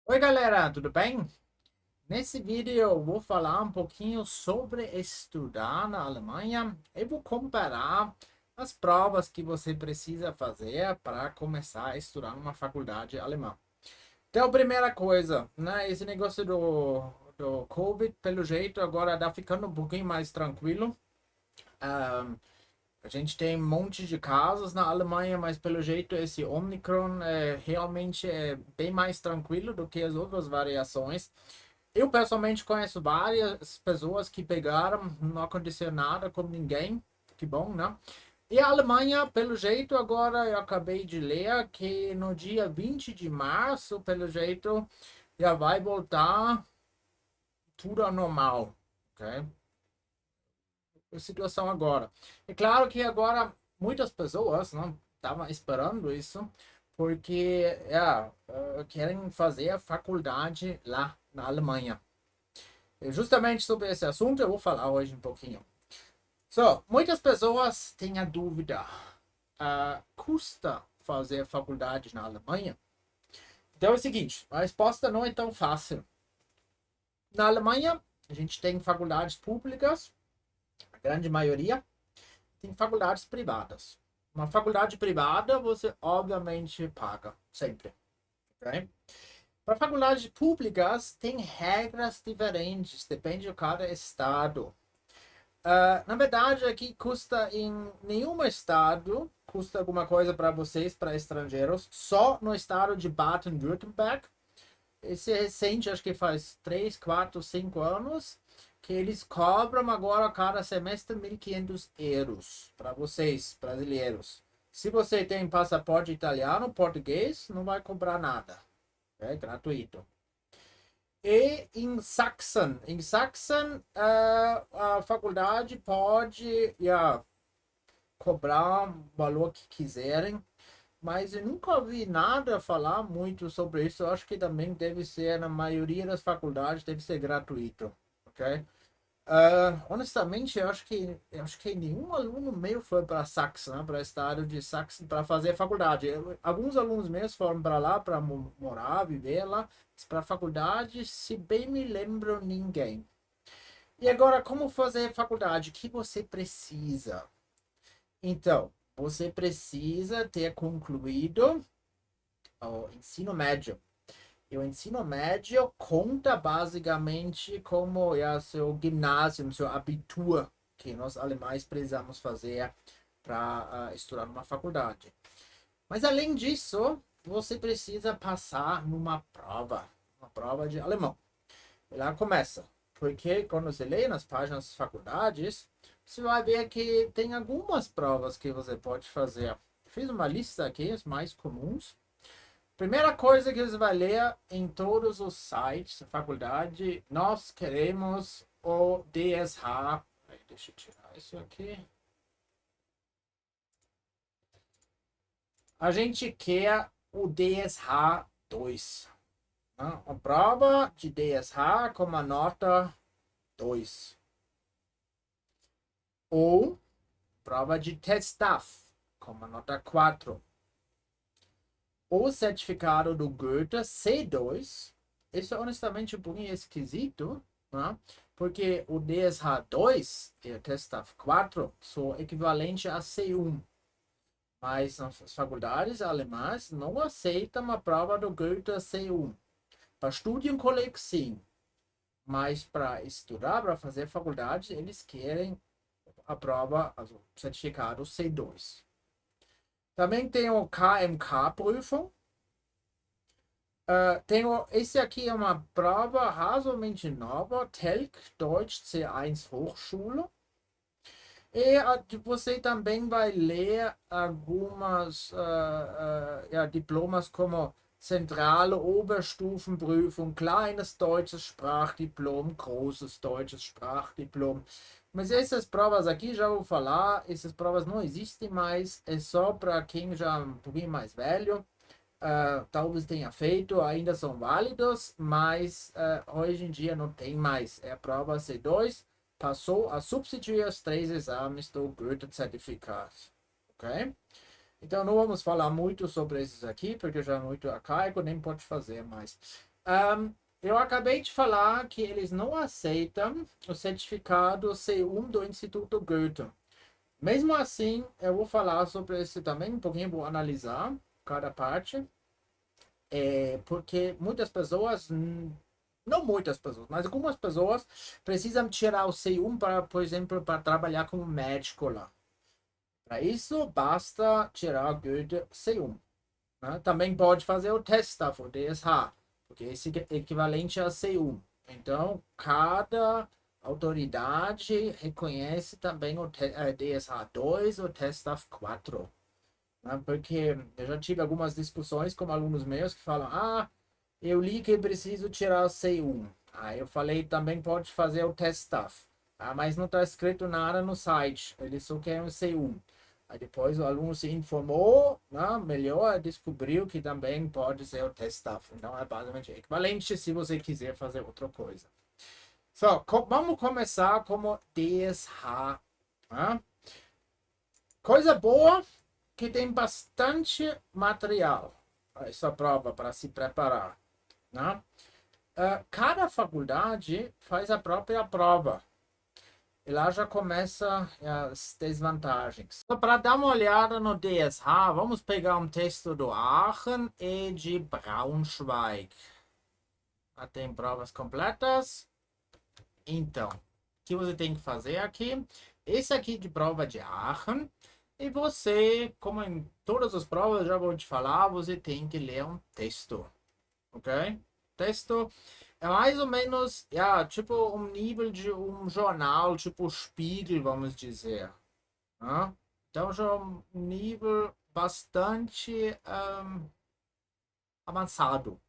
Oi, galera, tudo bem? Nesse vídeo eu vou falar um pouquinho sobre estudar na Alemanha. Eu vou comparar as provas que você precisa fazer para começar a estudar numa faculdade alemã. Então, primeira coisa, né, esse negócio do Covid, pelo jeito, agora está ficando um pouquinho mais tranquilo. A gente tem um monte de casos na Alemanha, mas pelo jeito esse Omicron realmente é bem mais tranquilo do que as outras variações. Eu pessoalmente conheço várias pessoas que pegaram, não aconteceu nada com ninguém, que bom, né? E a Alemanha, pelo jeito, agora eu acabei de ler que no dia 20 de março, pelo jeito, já vai voltar tudo ao normal, ok? A situação agora. É claro que agora muitas pessoas não estavam esperando isso, porque querem fazer a faculdade lá na Alemanha. E justamente sobre esse assunto eu vou falar hoje um pouquinho. Muitas pessoas têm a dúvida: custa fazer faculdade na Alemanha? Então é o seguinte, a resposta não é tão fácil. Na Alemanha, a gente tem faculdades públicas, a grande maioria, tem faculdades privadas. Uma faculdade privada, você obviamente paga, sempre. Ok? Para faculdades públicas, tem regras diferentes, depende de cada estado. Na verdade, aqui custa em nenhum estado, custa alguma coisa para vocês, para estrangeiros, só no estado de Baden-Württemberg. Esse é recente, acho que faz 3, 4, 5 anos, que eles cobram agora cada semestre 1.500 euros para vocês, brasileiros. Se você tem passaporte italiano, português, não vai cobrar nada. É gratuito. E em Sachsen, a faculdade pode cobrar o valor que quiserem, mas eu nunca vi nada falar muito sobre isso. Eu acho que também deve ser, na maioria das faculdades, deve ser gratuito, ok? Honestamente, eu acho que nenhum aluno meu foi para Sachsen, né, para o estado de Sachsen, para fazer faculdade. Alguns alunos meus foram para lá para morar, viver lá, mas para faculdade, se bem me lembro, ninguém. E agora, como fazer faculdade? O que você precisa? Então, você precisa ter concluído o ensino médio. E o ensino médio conta basicamente como é o seu ginásio, seu Abitur, que nós alemães precisamos fazer para estudar numa faculdade. Mas além disso, você precisa passar numa prova, uma prova de alemão. E lá começa, porque quando você lê nas páginas das faculdades, você vai ver que tem algumas provas que você pode fazer. Fiz uma lista aqui, as mais comuns. Primeira coisa que você vai ler em todos os sites da faculdade, nós queremos o DSH. Deixa eu tirar isso aqui. A gente quer o DSH 2. Né? A prova de DSH com uma nota 2. Ou prova de TestDaF com uma nota 4. O certificado do Goethe C2. Isso é honestamente um pouquinho esquisito, né? Porque o DSH 2 e o TestDaF 4 são equivalentes a C1. Mas as faculdades alemãs não aceitam a prova do Goethe C1. Para Studienkolleg, sim. Mas para estudar, para fazer faculdade, eles querem a prova, o certificado C2. Também tem o KMK-Prüfung. Esse aqui é uma prova razoavelmente nova, TELC, Deutsch C1 Hochschule. E você também vai ler algumas diplomas como Zentrale Oberstufenprüfung, kleines deutsches Sprachdiplom, großes deutsches Sprachdiplom. Mas essas provas aqui, já vou falar, essas provas não existem mais, é só para quem já é um pouquinho mais velho. Talvez tenha feito, ainda são válidos, mas hoje em dia não tem mais. É a prova C2, passou a substituir os 3 exames do Goethe Certificado. Ok? Então não vamos falar muito sobre esses aqui, porque já é muito arcaico, nem pode fazer mais. Eu acabei de falar que eles não aceitam o certificado C1 do Instituto Goethe. Mesmo assim, eu vou falar sobre isso também, um pouquinho, vou analisar cada parte, porque muitas pessoas, não muitas pessoas, mas algumas pessoas precisam tirar o C1 para, por exemplo, para trabalhar como médico lá. Para isso, basta tirar o Goethe C1. Né? Também pode fazer o TestDAF, o DSH, porque esse é equivalente a C1. Então, cada autoridade reconhece também o DSH2 ou TestDAF 4. Né? Porque eu já tive algumas discussões com alunos meus que falam: ah, eu li que preciso tirar o C1. Aí eu falei: também pode fazer o TestDAF. Ah, mas não está escrito nada no site, ele só quer um C1. Aí depois o aluno se informou, né, melhor, descobriu que também pode ser o TestDAF. Então é basicamente equivalente se você quiser fazer outra coisa. So, vamos começar como DSH. Né? Coisa boa que tem bastante material para essa prova, para se preparar. Né? Cada faculdade faz a própria prova. E lá já começa as desvantagens. Então, para dar uma olhada no DSH, vamos pegar um texto do Aachen e de Braunschweig. Já tem provas completas. Então, o que você tem que fazer aqui? Esse aqui de prova de Aachen. E você, como em todas as provas, já vou te falar, você tem que ler um texto. Ok? Texto é mais ou menos, tipo um nível de um jornal, tipo Spiegel, vamos dizer. Né? Então, já é um nível bastante avançado.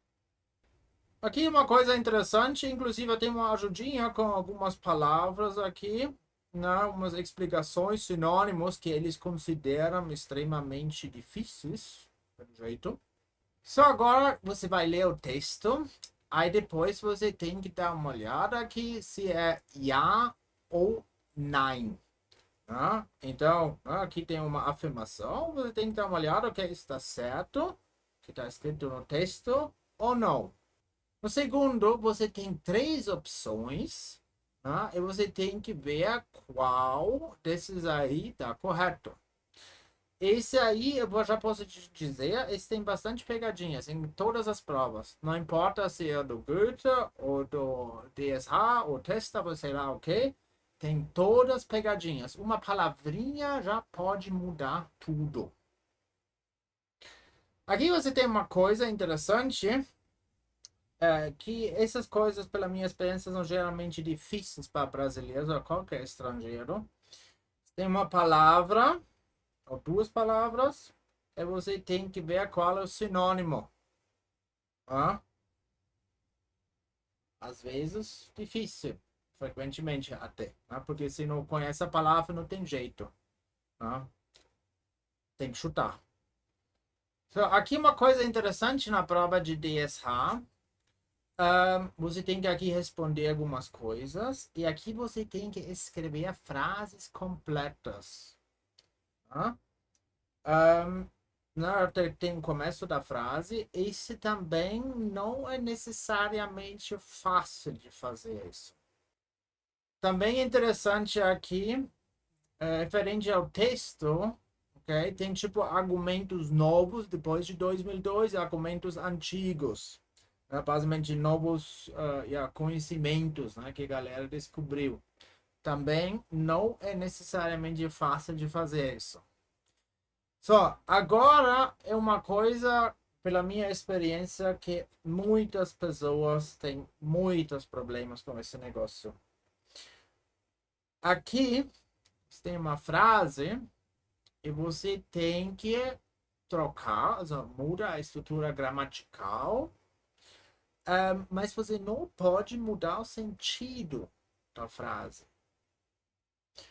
Aqui uma coisa interessante, inclusive eu tenho uma ajudinha com algumas palavras aqui, né? Umas explicações, sinônimos que eles consideram extremamente difíceis, pelo jeito. Só agora você vai ler o texto, aí depois você tem que dar uma olhada aqui se é ja ou nein. Né? Então, aqui tem uma afirmação, você tem que dar uma olhada, ok, está certo, que está escrito no texto, ou não. No segundo, você tem três opções, né? E você tem que ver qual desses aí está correto. Esse aí, já posso te dizer, esse tem bastante pegadinhas em todas as provas. Não importa se é do Goethe, ou do DSH, ou Testa, ou sei lá o que. Tem todas pegadinhas. Uma palavrinha já pode mudar tudo. Aqui você tem uma coisa interessante, que essas coisas, pela minha experiência, são geralmente difíceis para brasileiros ou qualquer estrangeiro. Tem uma palavra ou duas palavras, e você tem que ver qual é o sinônimo. Ah? Às vezes, difícil, frequentemente até, porque se não conhece a palavra, não tem jeito. Tem que chutar. So, aqui uma coisa interessante na prova de DSH, você tem que aqui responder algumas coisas, e aqui você tem que escrever frases completas. Tem o começo da frase. Esse também não é necessariamente fácil de fazer isso. Também é interessante aqui, referente ao texto, okay? Tem tipo argumentos novos depois de 2002 e argumentos antigos. Basicamente novos conhecimentos, né, que a galera descobriu. Também não é necessariamente fácil de fazer isso. Só, agora é uma coisa, pela minha experiência, que muitas pessoas têm muitos problemas com esse negócio. Aqui tem uma frase e você tem que trocar, muda a estrutura gramatical, mas você não pode mudar o sentido da frase.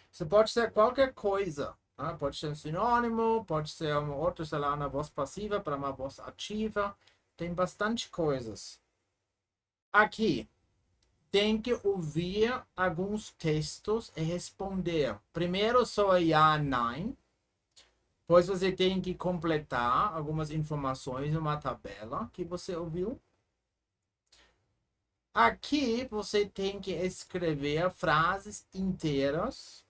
Isso pode ser qualquer coisa. Pode ser um sinônimo, pode ser uma outra, sei lá, uma voz passiva para uma voz ativa. Tem bastante coisas. Aqui, tem que ouvir alguns textos e responder. Primeiro só ja, nein. Depois você tem que completar algumas informações numa tabela que você ouviu. Aqui você tem que escrever frases inteiras,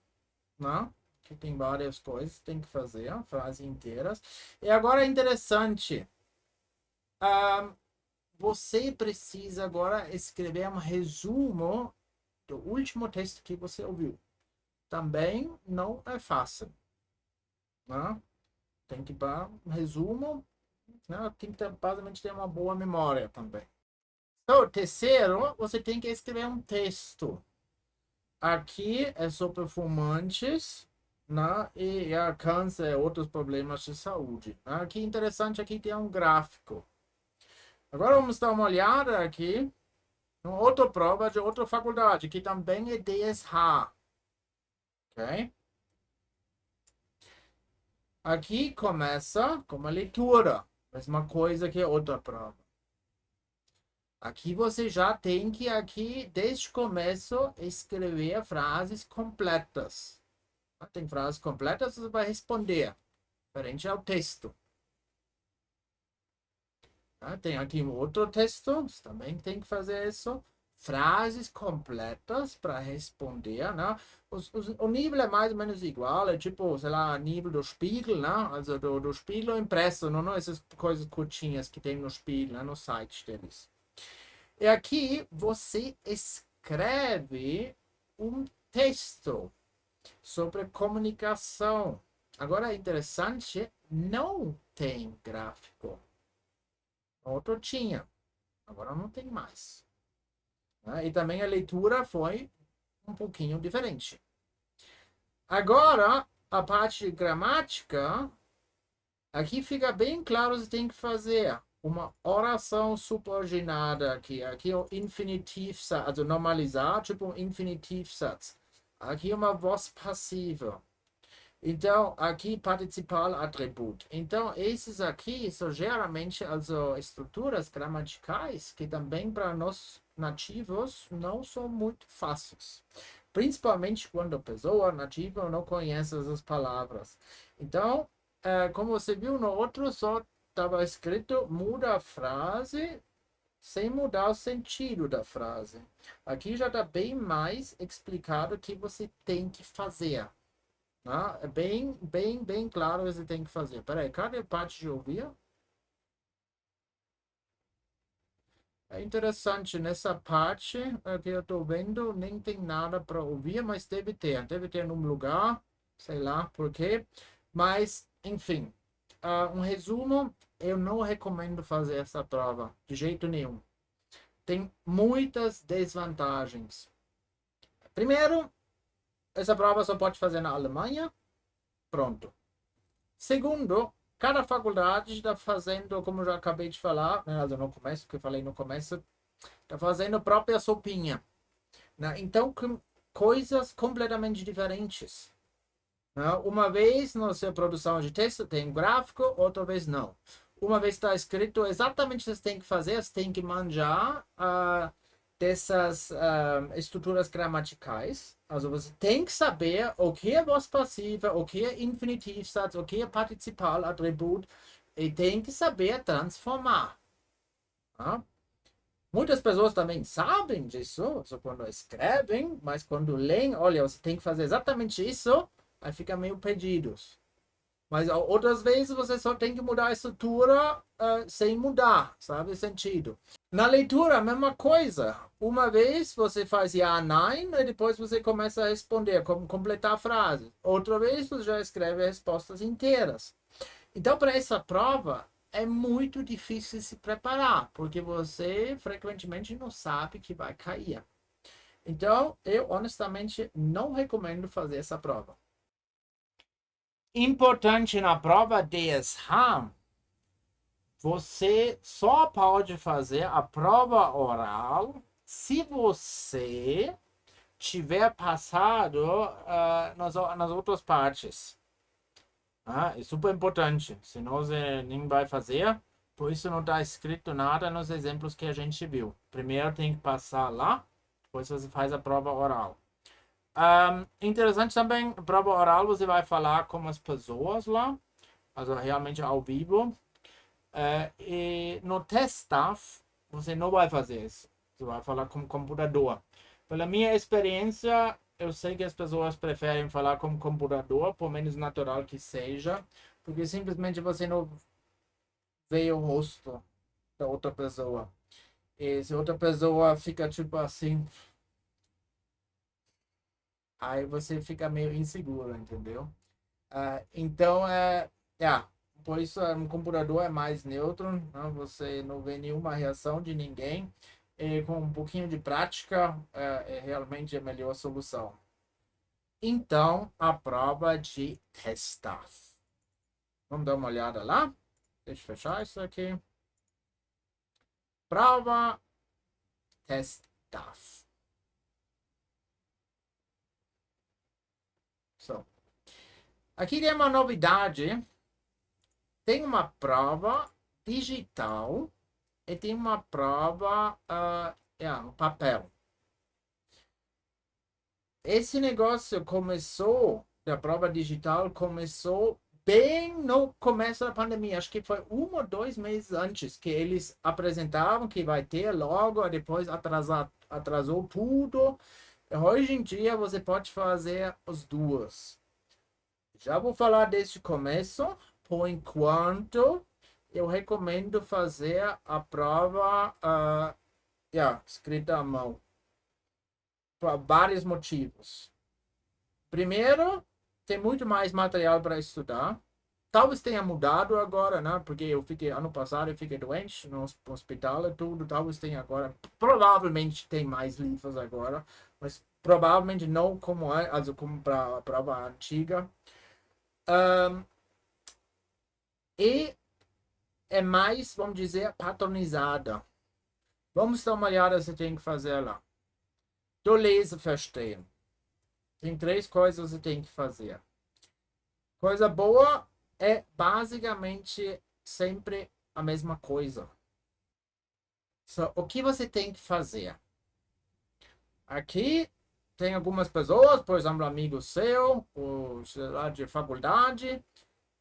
né? Que tem várias coisas que tem que fazer, frases inteiras. E agora é interessante, ah, você precisa agora escrever um resumo do último texto que você ouviu. Também não é fácil, né? Tem que dar um resumo, né? Tem que ter, basicamente ter uma boa memória também. Então, terceiro, você tem que escrever um texto. Aqui é sobre fumantes, né? E alcança outros problemas de saúde. Aqui interessante, aqui tem um gráfico. Agora vamos dar uma olhada aqui em outra prova de outra faculdade, que também é DSH. Ok? Aqui começa com uma leitura. Mesma coisa que outra prova. Aqui você já tem que, aqui, desde o começo, escrever frases completas. Tem frases completas, você vai responder, diferente ao texto. Tem aqui um outro texto, você também tem que fazer isso. Frases completas para responder, né? O nível é mais ou menos igual, é tipo, sei lá, nível do Spiegel, né? Also do Spiegel impresso, não essas coisas curtinhas que tem no Spiegel, né? No site deles. E aqui você escreve um texto sobre comunicação. Agora é interessante, não tem gráfico. Outro tinha, agora não tem mais. E também a leitura foi um pouquinho diferente. Agora, a parte de gramática, aqui fica bem claro, você tem que fazer uma oração subordinada aqui. Aqui é o infinitivsatz, also normalizar, tipo um infinitivsatz. Aqui é uma voz passiva. Então, aqui participal atributo. Então, esses aqui são geralmente also, estruturas gramaticais que também para nós nativos não são muito fáceis. Principalmente quando a pessoa nativa não conhece essas palavras. Então, como você viu no outro, só estava escrito muda a frase sem mudar o sentido da frase. Aqui já está bem mais explicado o que você tem que fazer. É bem claro o que você tem que fazer. Peraí, cadê a parte de ouvir? É interessante, nessa parte que eu estou vendo, nem tem nada para ouvir, mas deve ter. Deve ter num lugar, sei lá por quê. Mas, enfim, um resumo, eu não recomendo fazer essa prova, de jeito nenhum. Tem muitas desvantagens. Primeiro, essa prova só pode fazer na Alemanha. Pronto. Segundo, cada faculdade está fazendo, como eu já acabei de falar, né, no começo, que eu falei no começo, está fazendo a própria sopinha. Né? Então, coisas completamente diferentes. Né? Uma vez na sua produção de texto tem gráfico, outra vez não. Uma vez está escrito exatamente o que você tem que fazer, você tem que manjar dessas estruturas gramaticais. Also você tem que saber o que é voz passiva, o que é infinitivsatz, o que é participal, atributo, e tem que saber transformar. Tá? Muitas pessoas também sabem disso, só quando escrevem, mas quando leem, olha, você tem que fazer exatamente isso, aí fica meio perdidos. Mas outras vezes você só tem que mudar a estrutura sem mudar, sabe? Sentido. Na leitura, a mesma coisa. Uma vez você faz ja, nein, e depois você começa a responder, completar a frase. Outra vez você já escreve respostas inteiras. Então, para essa prova, é muito difícil se preparar, porque você frequentemente não sabe que vai cair. Então, eu honestamente não recomendo fazer essa prova. Importante na prova DSH, você só pode fazer a prova oral se você tiver passado nas outras partes. É super importante, senão você nem vai fazer. Por isso não está escrito nada nos exemplos que a gente viu. Primeiro tem que passar lá, depois você faz a prova oral. Interessante também, prova oral, você vai falar com as pessoas lá, also realmente ao vivo. E no test staff, você não vai fazer isso. Você vai falar com o computador. Pela minha experiência, eu sei que as pessoas preferem falar com o computador, por menos natural que seja, porque simplesmente você não vê o rosto da outra pessoa. E se outra pessoa fica tipo assim, aí você fica meio inseguro, entendeu? Então, por isso um computador é mais neutro, né? Você não vê nenhuma reação de ninguém. E com um pouquinho de prática, é realmente a melhor solução. Então, a prova de testar. Vamos dar uma olhada lá? Deixa eu fechar isso aqui. Prova testar. So, aqui tem uma novidade. Tem uma prova digital e tem uma prova no papel. Esse negócio começou, da prova digital, começou bem no começo da pandemia. Acho que foi 1 ou 2 meses antes que eles apresentavam que vai ter logo, depois atrasou tudo. Hoje em dia você pode fazer as duas. Já vou falar desde o começo. Por enquanto, eu recomendo fazer a prova escrita à mão. Por vários motivos. Primeiro, tem muito mais material para estudar. Talvez tenha mudado agora, né? Porque ano passado eu fiquei doente no hospital e tudo. Talvez tenha agora. Provavelmente tem mais livros agora, mas provavelmente não como é, also como para a prova antiga. E é mais, vamos dizer, patronizada. Vamos dar uma olhada se tem que fazer lá. Do Lesen verstehen. Tem 3 coisas que você tem que fazer. Coisa boa é basicamente sempre a mesma coisa. O que você tem que fazer? Aqui tem algumas pessoas, por exemplo, amigo seu, ou lá de faculdade,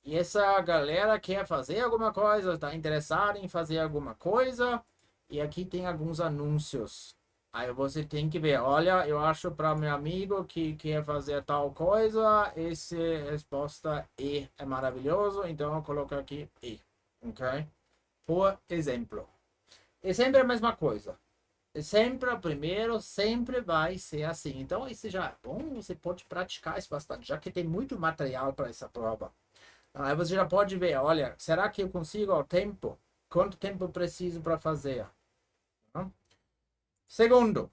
e essa galera quer fazer alguma coisa, está interessada em fazer alguma coisa, e aqui tem alguns anúncios. Aí você tem que ver, olha, eu acho para meu amigo que quer fazer tal coisa, essa resposta E é maravilhoso, então eu coloco aqui E, ok? Por exemplo. É sempre a mesma coisa. É sempre o primeiro, sempre vai ser assim. Então, isso já é bom, você pode praticar isso bastante, já que tem muito material para essa prova. Aí você já pode ver, olha, será que eu consigo ao tempo? Quanto tempo eu preciso para fazer? Segundo,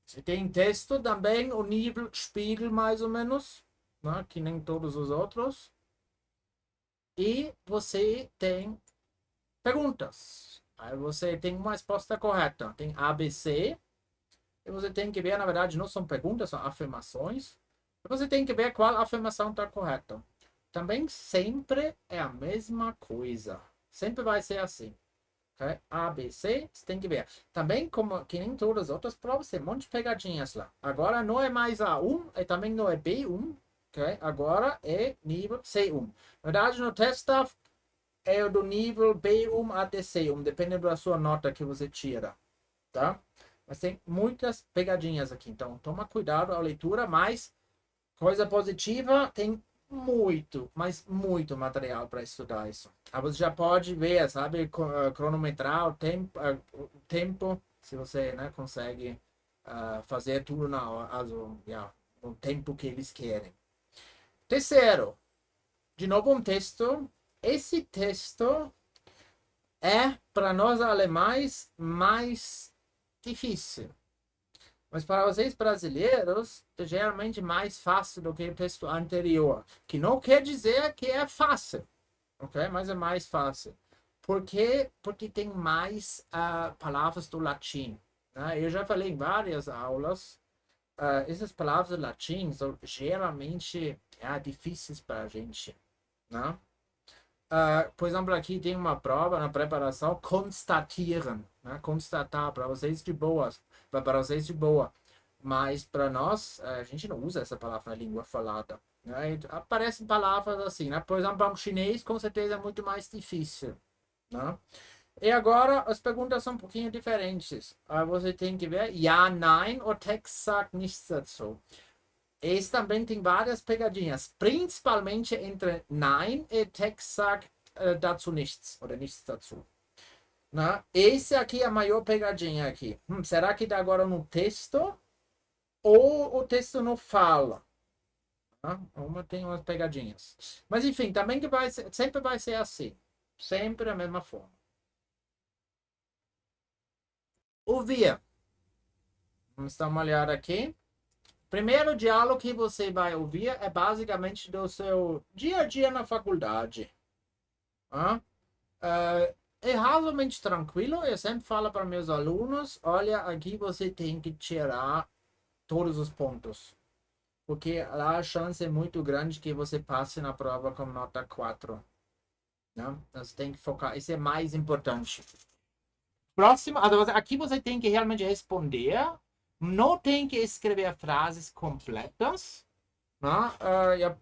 você tem texto também, o nível Spiegel mais ou menos, né? Que nem todos os outros. E você tem perguntas. Aí você tem uma resposta correta. Tem A, B, C. E você tem que ver, na verdade, não são perguntas, são afirmações. E você tem que ver qual afirmação está correta. Também sempre é a mesma coisa. Sempre vai ser assim. Okay? A, B, C, você tem que ver. Também, como que nem todas as outras provas, tem um monte de pegadinhas lá. Agora não é mais A1 e também não é B1. Okay? Agora é nível C1. Na verdade, no teste é do nível B1 até C1, dependendo da sua nota que você tira. Tá? Mas tem muitas pegadinhas aqui. Então, toma cuidado à leitura, mas coisa positiva, tem muito, mas muito material para estudar isso. Aí você já pode ver, sabe, cronometrar o tempo se você, né, consegue fazer tudo na hora, also, no tempo que eles querem. Terceiro, de novo um texto. Esse texto é, para nós alemães, mais difícil. Mas para vocês brasileiros, é geralmente mais fácil do que o texto anterior. Que não quer dizer que é fácil, ok? Mas é mais fácil. Por quê? Porque tem mais palavras do latim. Né? Eu já falei em várias aulas. Essas palavras do latim são geralmente difíceis para a gente. Né? Por exemplo, aqui tem uma prova na preparação, constatieren, né? Constatar, para vocês de boas, para vocês de boa. Mas para nós, a gente não usa essa palavra na língua falada. Né? Aparecem palavras assim, né? Por exemplo, para um chinês, com certeza é muito mais difícil. Né? E agora as perguntas são um pouquinho diferentes. Aí você tem que ver ja, nein, o Text sagt nichts dazu. Esse também tem várias pegadinhas, principalmente entre nein e Text sagt dazu nichts, oder nichts dazu. Né? Esse aqui é a maior pegadinha aqui. Será que está agora no texto ou o texto não fala? Né? Uma tem umas pegadinhas. Mas enfim, também que sempre vai ser assim. Sempre a mesma forma. Ouvir. Vamos dar uma olhada aqui. Primeiro diálogo que você vai ouvir é basicamente do seu dia a dia na faculdade. É razoavelmente tranquilo. Eu sempre falo para meus alunos: olha, aqui você tem que tirar todos os pontos. Porque lá a chance é muito grande que você passe na prova com nota 4. Né? Você tem que focar. Isso é mais importante. Próximo, aqui você tem que realmente responder. Não tem que escrever frases completas. Né?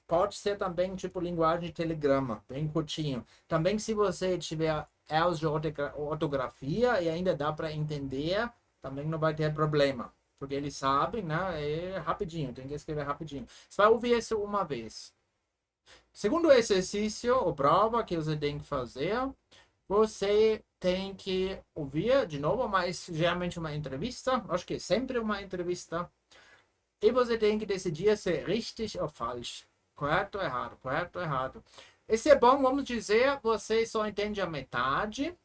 Pode ser também tipo linguagem de telegrama, bem curtinho. Também se você tiver erros de ortografia e ainda dá para entender, também não vai ter problema. Porque eles sabem, né? É rapidinho, tem que escrever rapidinho. Você vai ouvir isso uma vez. Segundo exercício, ou prova que você tem que fazer, você tem que ouvir de novo, mas geralmente uma entrevista. Acho que é sempre uma entrevista. E você tem que decidir se é richtig ou falsch. Correto ou errado, correto ou errado. Esse é bom, vamos dizer, você só entende a metade.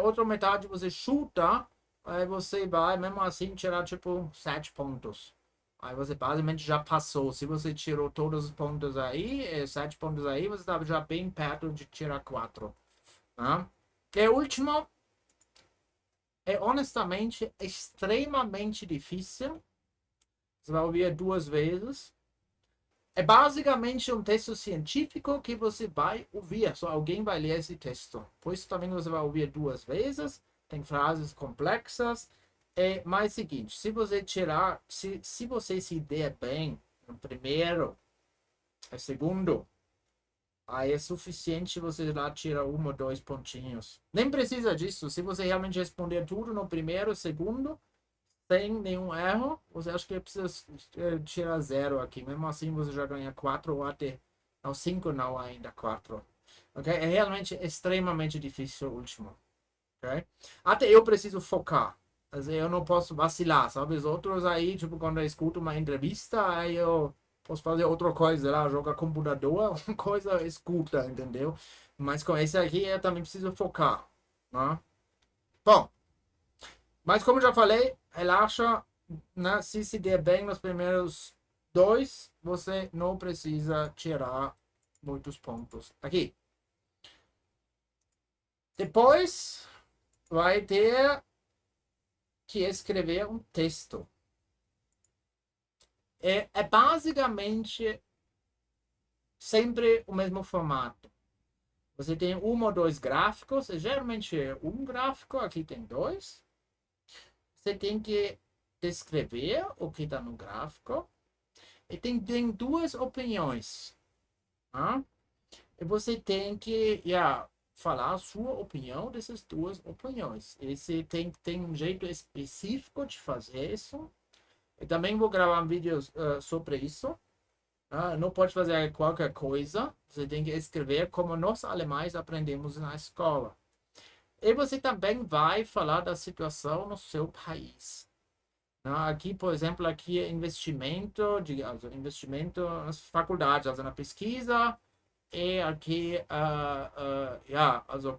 Outra metade você chuta. Aí você vai, mesmo assim, tirar tipo 7 pontos. Aí você basicamente já passou. Se você tirou todos os pontos aí, 7 pontos aí, você estava já bem perto de tirar 4. Né? E o último é honestamente extremamente difícil. Você vai ouvir 2 vezes. É basicamente um texto científico que você vai ouvir. Só alguém vai ler esse texto. Por isso também você vai ouvir 2 vezes. Tem frases complexas. Mas seguinte, se você tirar, se você se der bem no primeiro, segundo, aí é suficiente você lá tirar 1 ou 2 pontinhos. Nem precisa disso. Se você realmente responder tudo no primeiro, segundo, sem nenhum erro, você acha que precisa tirar 0 aqui. Mesmo assim, você já ganha 4 ou até. Não, 5 não ainda, 4. Ok? É realmente extremamente difícil o último. Ok? Até eu preciso focar. Eu não posso vacilar, sabe? Os outros aí, tipo, quando eu escuto uma entrevista, aí eu posso fazer outra coisa lá, jogar computador, uma coisa escuta, entendeu? Mas com esse aqui eu também preciso focar, né? Bom, mas como já falei, relaxa, né? Se der bem nos primeiros 2, você não precisa tirar muitos pontos. Aqui. Depois vai ter que escrever um texto. É basicamente sempre o mesmo formato. Você tem 1 ou 2 gráficos, geralmente é um gráfico, aqui tem 2. Você tem que descrever o que está no gráfico. E tem 2 opiniões. Tá? E você tem que falar a sua opinião dessas 2 opiniões. Esse tem um jeito específico de fazer isso. Eu também vou gravar um vídeo sobre isso. Não pode fazer qualquer coisa. Você tem que escrever como nós alemães aprendemos na escola. E você também vai falar da situação no seu país. Aqui, por exemplo, aqui é investimento, investimento nas faculdades, also na pesquisa. E aqui,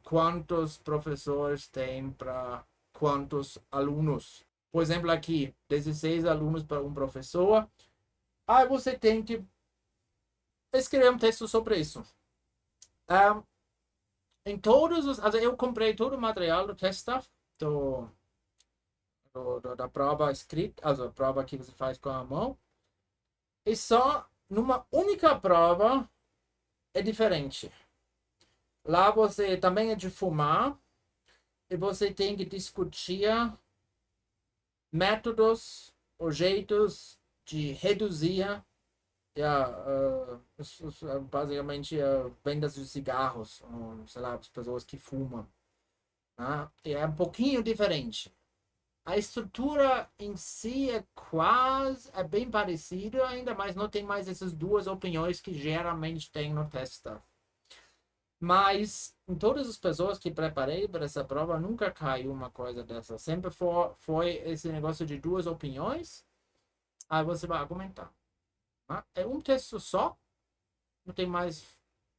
quantos professores tem para quantos alunos? Por exemplo, aqui, 16 alunos para um professor. Aí você tem que escrever um texto sobre isso. Em todos os. Eu comprei todo o material do Testaf, da prova escrita, a prova que você faz com a mão. E só numa única prova é diferente. Lá você também é de fumar e você tem que discutir métodos ou jeitos de reduzir basicamente vendas de cigarros, ou, sei lá, as pessoas que fumam. Né? E é um pouquinho diferente. A estrutura em si é bem parecida, ainda mais não tem mais essas duas opiniões que geralmente tem no teste. Mas em todas as pessoas que preparei para essa prova, nunca caiu uma coisa dessa. Sempre foi esse negócio de duas opiniões, aí você vai argumentar. Tá? É um texto só, não tem mais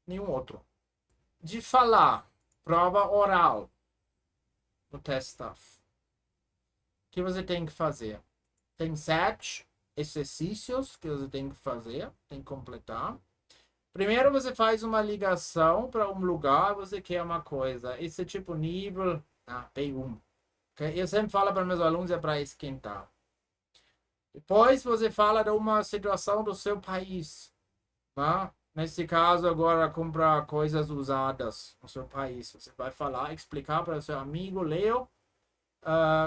nenhum outro. De falar, prova oral no test stuff. O que você tem que fazer? Tem 7 exercícios que você tem que fazer, tem que completar. Primeiro você faz uma ligação para um lugar, você quer uma coisa. Esse tipo nível B1. Okay? Eu sempre falo para meus alunos é para esquentar. Depois você fala de uma situação do seu país. Né? Nesse caso, agora comprar coisas usadas no seu país. Você vai falar, explicar para o seu amigo Leo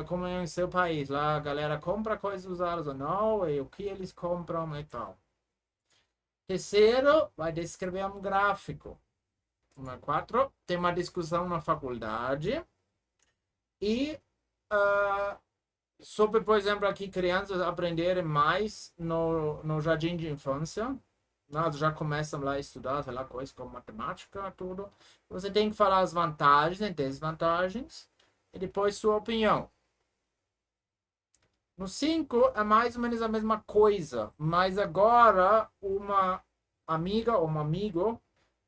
como é em seu país. Lá a galera compra coisas usadas ou não, e o que eles compram e tal. Terceiro, vai descrever um gráfico. 4, tem uma discussão na faculdade. E sobre, por exemplo, aqui crianças aprenderem mais no jardim de infância. Nós já começam lá a estudar, sei lá, coisas como matemática, tudo. Você tem que falar as vantagens e desvantagens. E depois sua opinião. No 5 é mais ou menos a mesma coisa, mas agora uma amiga ou um amigo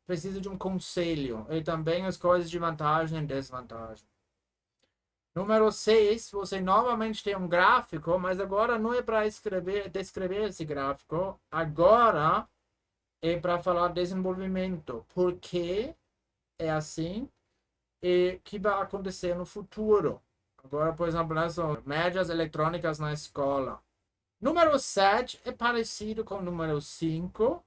precisa de um conselho e também as coisas de vantagem e desvantagem. Número 6, você novamente tem um gráfico, mas agora não é para descrever esse gráfico, agora é para falar desenvolvimento. Por que é assim e o que vai acontecer no futuro. Agora, por exemplo, nós médias eletrônicas na escola. Número 7 é parecido com o número 5.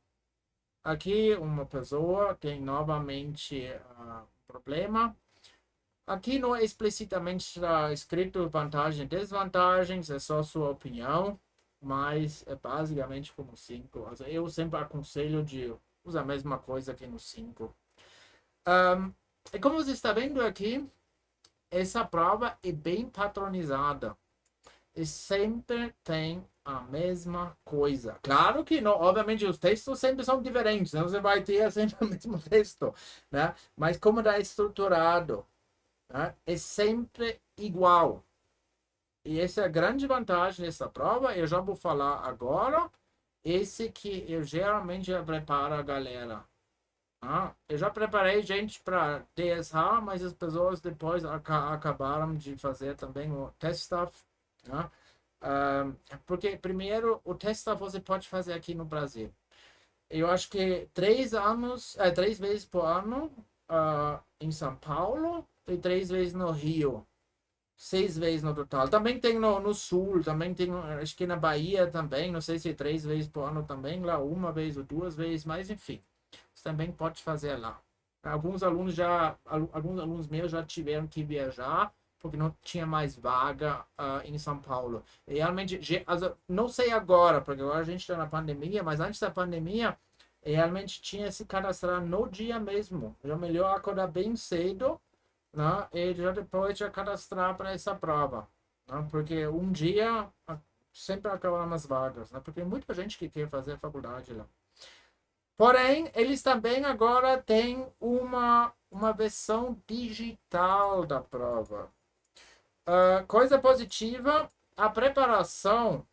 Aqui, uma pessoa tem novamente um problema. Aqui não é explicitamente escrito vantagens e desvantagens, é só sua opinião, mas é basicamente como 5. Also, eu sempre aconselho de usar a mesma coisa que no 5. E como você está vendo aqui, essa prova é bem padronizada. E sempre tem a mesma coisa. Claro que não, obviamente os textos sempre são diferentes, né? Você vai ter sempre o mesmo texto, né? Mas como está estruturado, né? É sempre igual. E essa é a grande vantagem dessa prova. Eu já vou falar agora. Esse que eu geralmente preparo a galera. Eu já preparei gente para DSH, mas as pessoas depois acabaram de fazer também o test stuff. Porque, primeiro, o test stuff você pode fazer aqui no Brasil. Eu acho que 3 vezes por ano em São Paulo e 3 vezes no Rio. 6 vezes no total. Também tem no Sul, também tem, acho que na Bahia também, não sei se 3 vezes por ano também, lá uma vez ou 2 vezes, mas enfim. Você também pode fazer lá. Alguns alunos meus já tiveram que viajar porque não tinha mais vaga em São Paulo. E realmente, não sei agora, porque agora a gente está na pandemia, mas antes da pandemia, realmente tinha se cadastrar no dia mesmo. É melhor acordar bem cedo, né? E já depois já cadastrar para essa prova. Né? Porque um dia sempre acabaram as vagas, né? Porque muita gente que quer fazer faculdade lá. Porém, eles também agora têm uma versão digital da prova. Coisa positiva, a preparação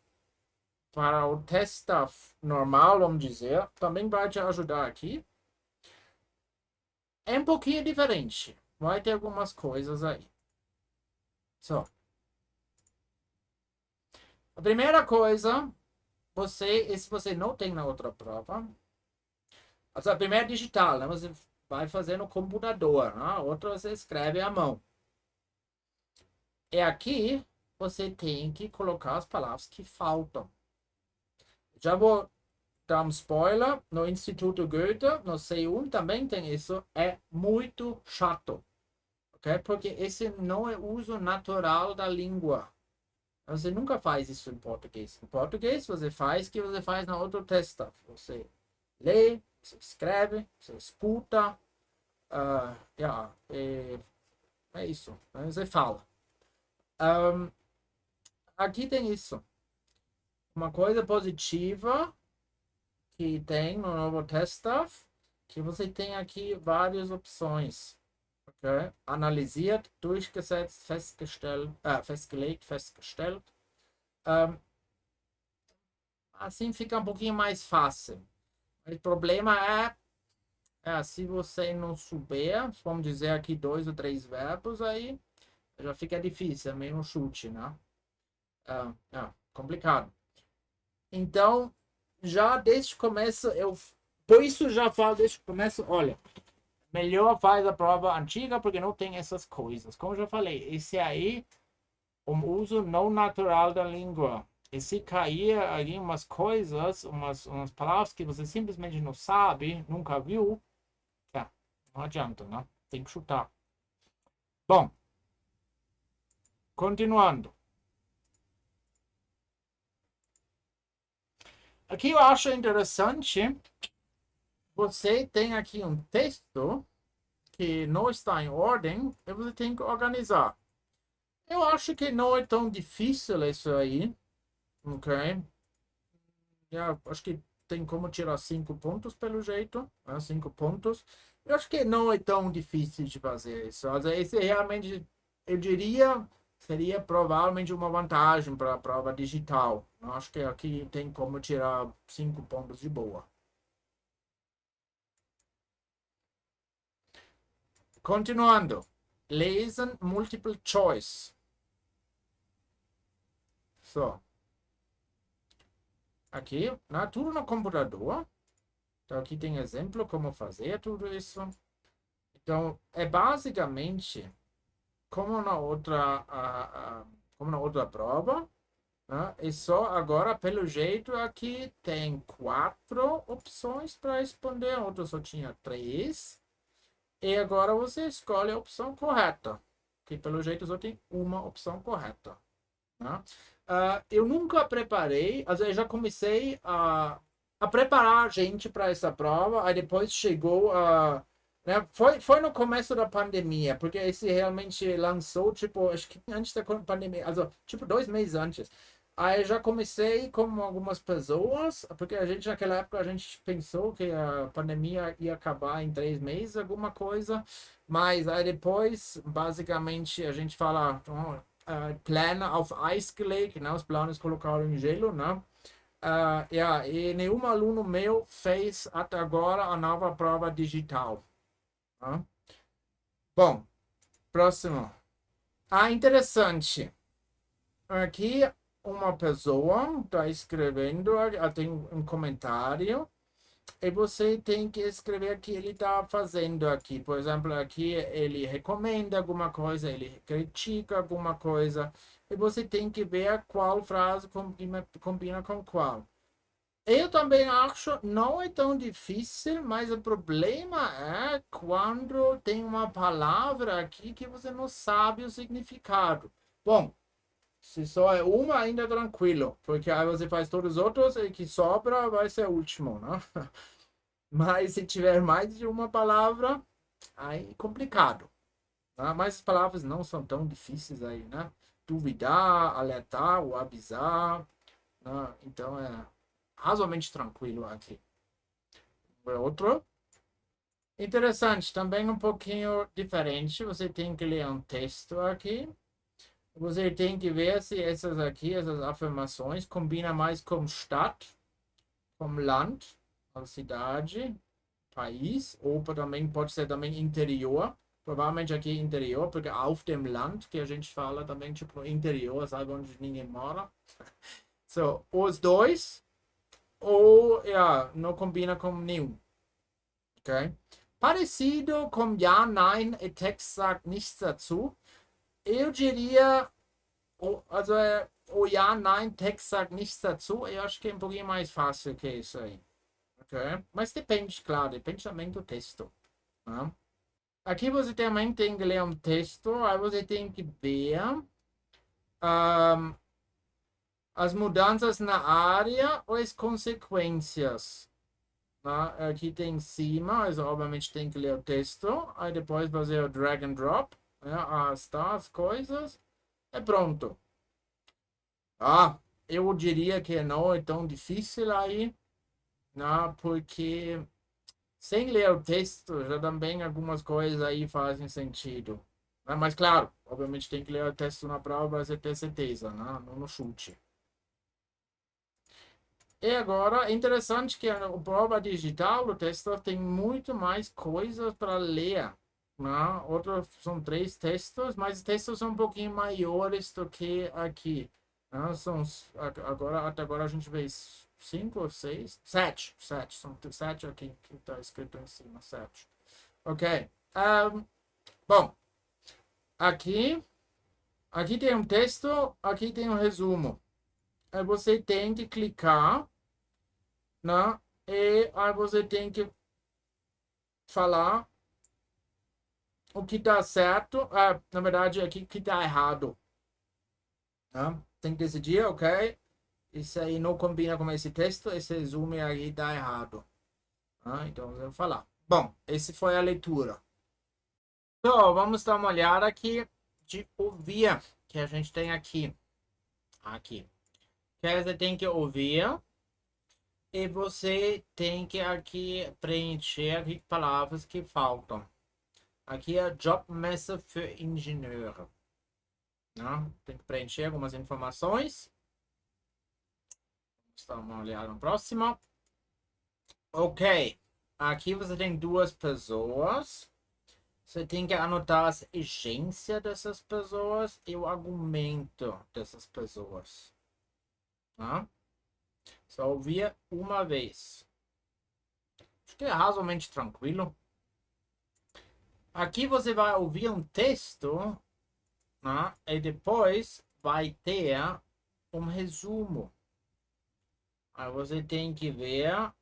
para o teste normal, vamos dizer, também vai te ajudar aqui. É um pouquinho diferente. Vai ter algumas coisas aí. A primeira coisa, se você não tem na outra prova, a primeira é digital, né? Você vai fazer no computador, né? A outra você escreve à mão. E aqui você tem que colocar as palavras que faltam. Já vou dar um spoiler. No Instituto Goethe, no C1 também tem isso. É muito chato. Okay? Porque esse não é uso natural da língua. Você nunca faz isso em português. Em português, você faz o que você faz na outra testa. Você lê, você escreve, você escuta. É isso. Aí você fala. Ahn, aqui tem isso. Uma coisa positiva que tem no novo Teststuff, que você tem aqui várias opções. Okay? Analysiert, durchgesetzt, festgelegt, festgestellt. Assim fica um pouquinho mais fácil. O problema se você não souber, vamos dizer aqui 2 ou 3 verbos, aí já fica difícil, é meio um chute, né? Complicado. Então, já desde o começo, por isso já falo desde o começo, olha, melhor faz a prova antiga porque não tem essas coisas. Como eu já falei, esse aí, o uso não natural da língua. E se cair aí umas coisas, umas palavras que você simplesmente não sabe, nunca viu, não adianta, né? Tem que chutar. Bom, continuando. Aqui eu acho interessante, você tem aqui um texto que não está em ordem e você tem que organizar. Eu acho que não é tão difícil isso aí, ok? Acho que tem como tirar 5 pontos pelo jeito, 5 pontos. Eu acho que não é tão difícil de fazer isso. Esse realmente, eu diria, seria provavelmente uma vantagem para a prova digital. Eu acho que aqui tem como tirar 5 pontos de boa. Continuando. Lesen Multiple Choice. So. Aqui, tudo no computador. Então, aqui tem exemplo como fazer tudo isso. Então, é basicamente como na outra prova. Né? E só agora, pelo jeito, aqui tem 4 opções para responder. A outra só tinha 3. E agora você escolhe a opção correta. Que pelo jeito só tem uma opção correta. Né? Eu nunca preparei, eu já comecei a preparar a gente para essa prova, aí depois chegou a. Né, foi no começo da pandemia, porque esse realmente lançou, tipo, acho que antes da pandemia, tipo 2 meses antes. Aí já comecei com algumas pessoas, porque a gente naquela época a gente pensou que a pandemia ia acabar em 3 meses, alguma coisa, mas aí depois, basicamente, a gente fala, Pläne auf Eis gelegt, né? Os planos colocaram em gelo, né? E nenhum aluno meu fez até agora a nova prova digital. Né? Bom, próximo. Interessante. Aqui uma pessoa está escrevendo, tem um comentário. E você tem que escrever o que ele está fazendo aqui. Por exemplo, aqui ele recomenda alguma coisa, ele critica alguma coisa. E você tem que ver qual frase combina com qual. Eu também acho não é tão difícil, mas o problema é quando tem uma palavra aqui que você não sabe o significado. Bom, se só é uma, ainda é tranquilo, porque aí você faz todos os outros e que sobra vai ser o último, né? Mas se tiver mais de uma palavra, aí é complicado. Tá? Mas as palavras não são tão difíceis aí, né? Duvidar, alertar ou avisar. Né? Então é razoavelmente tranquilo aqui. Outro. Interessante, também um pouquinho diferente. Você tem que ler um texto aqui. Você tem que ver se essas afirmações combinam mais com Stadt, com Land, com cidade, país, ou também pode ser também interior. Provavelmente aqui interior, porque auf dem Land, que a gente fala também, tipo interior, sabe onde ninguém mora. So, os dois, ou não combina com nenhum. Okay? Parecido com ja, nein, o Text sagt nichts dazu. Eu diria, o ja, nein, Text sagt nichts dazu. Eu acho que é um pouquinho mais fácil que isso aí. Okay? Mas depende, claro, depende também do texto. Né? Aqui você também tem que ler um texto, aí você tem que ver as mudanças na área ou as consequências. Né? Aqui tem em cima, mas obviamente tem que ler o texto. Aí depois fazer o drag and drop. Né? Arrastar as coisas. É pronto. Eu diria que não é tão difícil aí. Né? Porque sem ler o texto, já também algumas coisas aí fazem sentido. Né? Mas claro, obviamente tem que ler o texto na prova para você ter certeza, né? Não no chute. E agora, é interessante que a prova digital, o texto tem muito mais coisas para ler. Né? Outros são 3 textos, mas os textos são um pouquinho maiores do que aqui. Né? Agora, até agora a gente vê 5 ou 6, 7. São 7 aqui que está escrito em cima, 7. Ok. Bom, aqui, aqui tem um texto, aqui tem um resumo. Aí você tem que clicar, né? E aí você tem que falar o que está certo, na verdade, aqui que está errado. Né? Tem que decidir, ok? Isso aí não combina com esse texto, esse resumo aí está errado. Então, eu vou falar. Bom, essa foi a leitura. Então, vamos dar uma olhada aqui de ouvir, que a gente tem aqui. Aqui. Que você tem que ouvir. E você tem que aqui preencher aqui palavras que faltam. Aqui é Jobmesse für Ingenieure. Né? Tem que preencher algumas informações. Vamos dar uma olhada na próxima. Ok. Aqui você tem 2 pessoas. Você tem que anotar as agências dessas pessoas e o argumento dessas pessoas. Né? Só ouvir uma vez. Acho que é razoavelmente tranquilo. Aqui você vai ouvir um texto, né? E depois vai ter um resumo. Aí você tem que ver,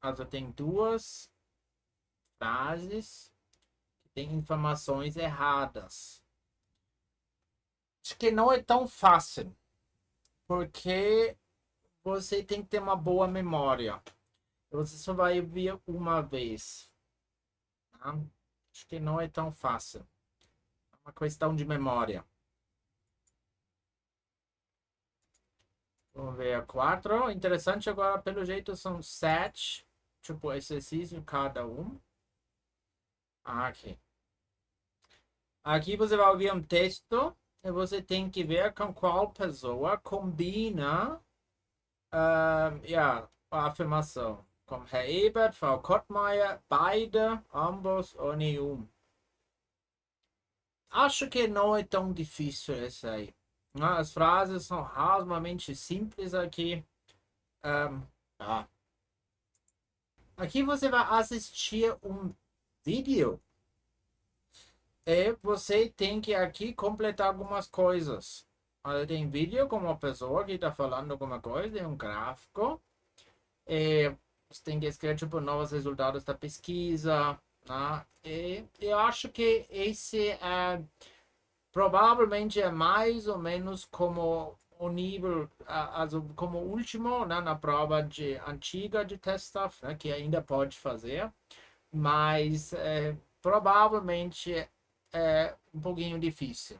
also tem 2 frases que tem informações erradas. Acho que não é tão fácil, porque você tem que ter uma boa memória. Você só vai ouvir uma vez. Tá? Acho que não é tão fácil. É uma questão de memória. Vamos ver a 4. Interessante agora, pelo jeito, são 7. Tipo, exercício cada um. Aqui. Aqui você vai ouvir um texto e você tem que ver com qual pessoa combina a afirmação. Com Herr Ebert, Frau Kottmeier, beide, ambos ou nenhum. Acho que não é tão difícil esse aí. As frases são razoavelmente simples aqui. Tá. Aqui você vai assistir um vídeo. E você tem que aqui completar algumas coisas. Tem vídeo com uma pessoa que está falando alguma coisa, tem um gráfico. E você tem que escrever tipo, novos resultados da pesquisa. Né? E eu acho que esse provavelmente é mais ou menos como o nível, como o último, né, na prova antiga de testaf, né, que ainda pode fazer, mas provavelmente é um pouquinho difícil,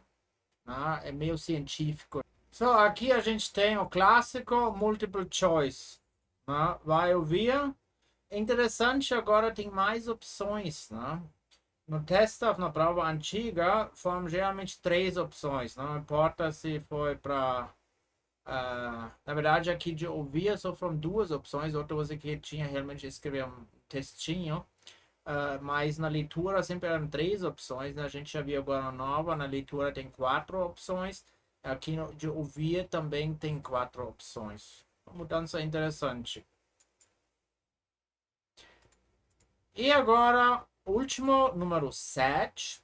né? É meio científico. Aqui a gente tem o clássico multiple choice, né? Vai ouvir. É interessante, agora tem mais opções, né? No teste, na prova antiga, foram geralmente 3 opções. Não importa se foi para. Na verdade, aqui de ouvir só foram 2 opções. Outra você que tinha realmente escrever um textinho. Mas na leitura sempre eram 3 opções. Né? A gente já viu agora nova. Na leitura tem 4 opções. Aqui de ouvir também tem 4 opções. Uma mudança interessante. E agora, último, número 7.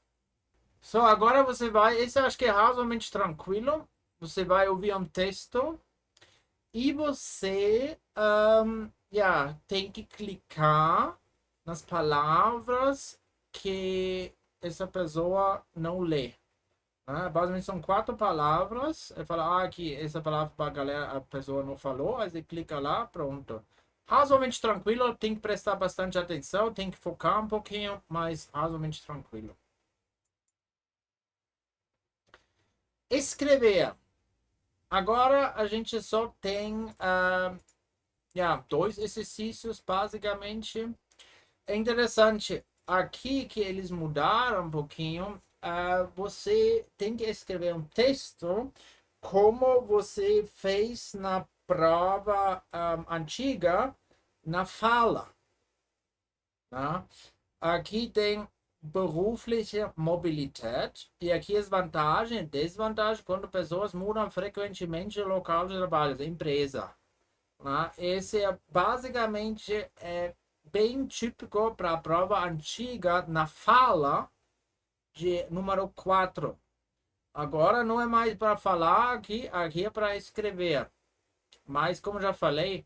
Agora você vai. Esse eu acho que é razoavelmente tranquilo. Você vai ouvir um texto e você tem que clicar nas palavras que essa pessoa não lê. Né? Basicamente são 4 palavras. Ele fala, aqui, essa palavra para a galera, a pessoa não falou, aí você clica lá, pronto. Razoavelmente tranquilo, tem que prestar bastante atenção, tem que focar um pouquinho, mas razoavelmente tranquilo. Escrever. Agora a gente só tem dois exercícios, basicamente. É interessante aqui que eles mudaram um pouquinho. Você tem que escrever um texto como você fez na prova antiga, na fala. Né? Aqui tem berufliche Mobilität. E aqui as vantagens e desvantagens quando pessoas mudam frequentemente o local de trabalho, da empresa. Né? Esse é basicamente bem típico para a prova antiga na fala de número 4. Agora não é mais para falar aqui é para escrever. Mas como já falei,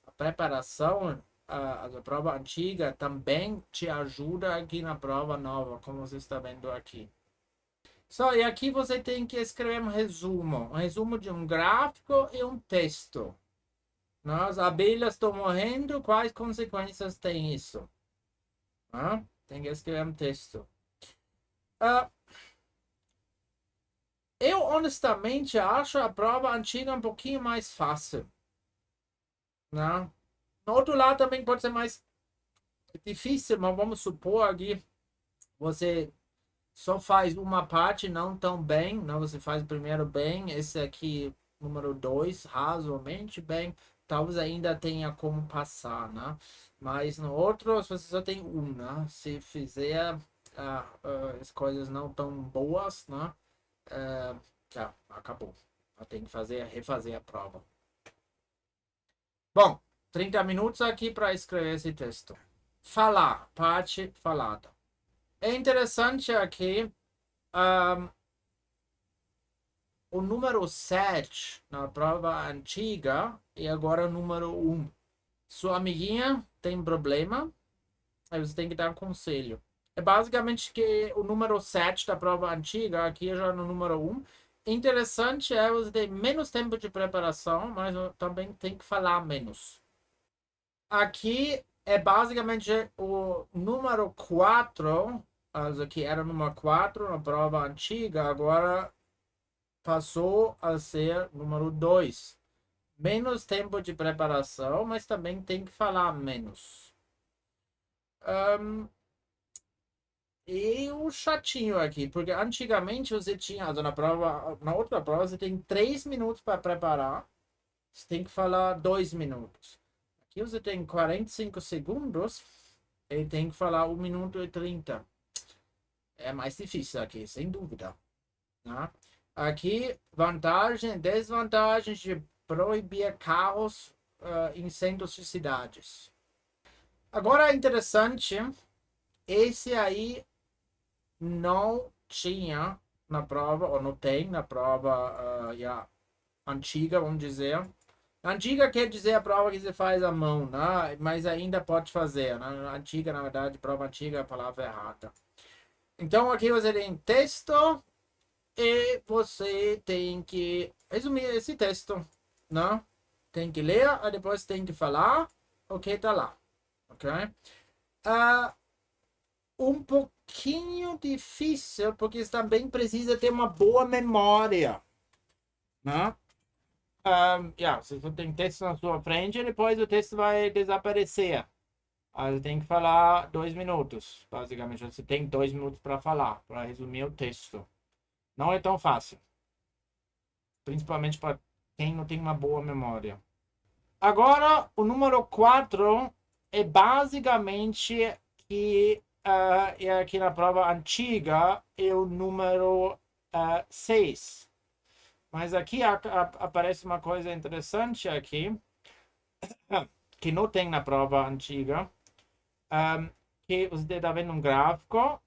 a preparação a prova antiga também te ajuda aqui na prova nova, como você está vendo aqui. E aqui você tem que escrever um resumo de um gráfico e um texto. As abelhas estão morrendo, quais consequências tem isso? Tem que escrever um texto. Eu honestamente acho a prova antiga um pouquinho mais fácil. Né? No outro lado também pode ser mais difícil, mas vamos supor aqui, você só faz uma parte não tão bem, não, você faz o primeiro bem, esse aqui, número 2 razoavelmente bem, talvez ainda tenha como passar, né? Mas no outro, você só tem um, né? Se fizer as coisas não tão boas, né? Já, acabou. Tem que refazer a prova. Bom, 30 minutos aqui para escrever esse texto. Falar, parte falada. É interessante aqui o número 7 na prova antiga e agora o número 1. Sua amiguinha tem problema, aí você tem que dar um conselho. É basicamente que o número 7 da prova antiga, aqui é já no número 1. Interessante é você ter menos tempo de preparação, mas também tem que falar menos. Aqui é basicamente o número 4, que era o número 4 na prova antiga, agora passou a ser número 2. Menos tempo de preparação, mas também tem que falar menos. E o chatinho aqui, porque antigamente você tinha, na outra prova, você tem 3 minutos para preparar, você tem que falar 2 minutos. Aqui você tem 45 segundos e tem que falar 1 minuto e 30. É mais difícil aqui, sem dúvida. Né? Aqui, vantagem e desvantagem de proibir carros em centros de cidades. Agora é interessante, esse aí não tinha na prova, ou não tem na prova antiga, vamos dizer. Antiga quer dizer a prova que você faz à mão, né? Mas ainda pode fazer. Né? Antiga, na verdade, prova antiga é a palavra errada. Então aqui você tem texto e você tem que resumir esse texto, né? Tem que ler, e depois tem que falar o que tá lá, ok? Um pouquinho difícil, porque você também precisa ter uma boa memória, né? Você tem texto na sua frente e depois o texto vai desaparecer. Aí você tem que falar 2 minutos, basicamente. Você tem 2 minutos para falar, para resumir o texto. Não é tão fácil. Principalmente para quem não tem uma boa memória. Agora, o número 4 é basicamente que é aqui na prova antiga é o número 6. Mas aqui aparece uma coisa interessante aqui, que não tem na prova antiga, que você está vendo um gráfico,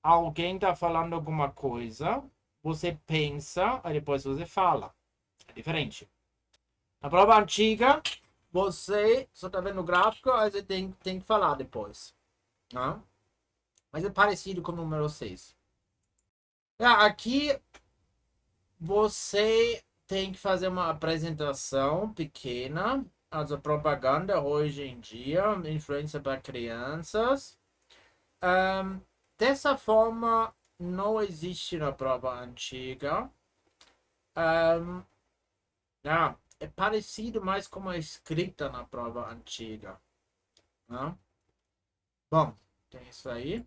alguém está falando alguma coisa, você pensa, e depois você fala. É diferente. Na prova antiga, você só está vendo o gráfico, aí você tem que falar depois. Né? Mas é parecido com o número 6. Aqui Você tem que fazer uma apresentação pequena, also propaganda hoje em dia, influência para crianças. Ahn, Dessa forma, não existe na prova antiga. Ahn, é parecido mais com a escrita na prova antiga, né? Bom, tem isso aí.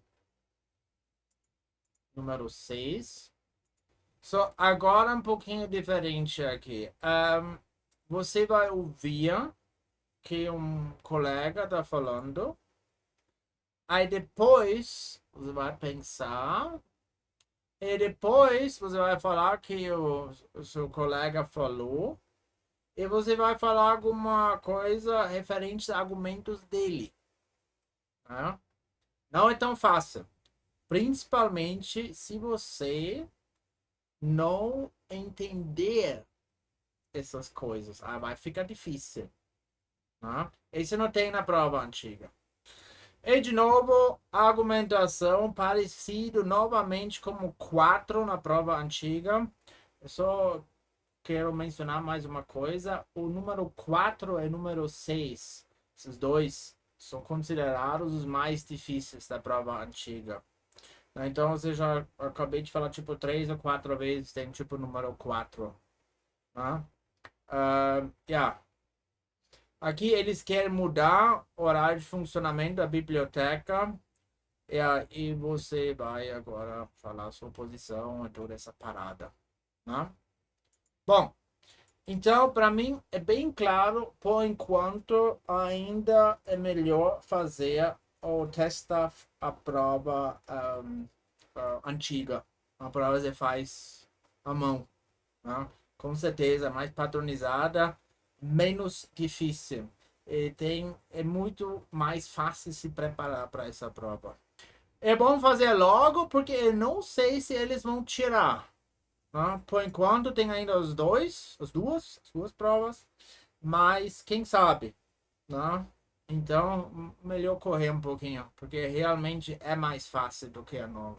Número 6. Só agora um pouquinho diferente aqui. Você vai ouvir que um colega está falando. Aí depois você vai pensar. E depois você vai falar que o seu colega falou. E você vai falar alguma coisa referente a argumentos dele, né? Não é tão fácil. Principalmente se você não entender essas coisas. Vai ficar difícil, né? Isso não tem na prova antiga. E de novo, argumentação parecido novamente como 4 na prova antiga. Eu só quero mencionar mais uma coisa. O número 4 e o número 6. Esses dois são considerados os mais difíceis da prova antiga. Então, você já acabei de falar tipo 3 ou 4 vezes, tem tipo número 4. Né? Yeah. Aqui eles querem mudar o horário de funcionamento da biblioteca. E você vai agora falar a sua posição e toda essa parada. Né? Bom, então para mim é bem claro, por enquanto ainda é melhor fazer o testar a prova antiga. A prova você faz à mão. Né? Com certeza, mais padronizada, menos difícil. É muito mais fácil se preparar para essa prova. É bom fazer logo, porque eu não sei se eles vão tirar. Né? Por enquanto tem ainda as duas provas, mas quem sabe, né? Então, melhor correr um pouquinho, porque realmente é mais fácil do que a nova.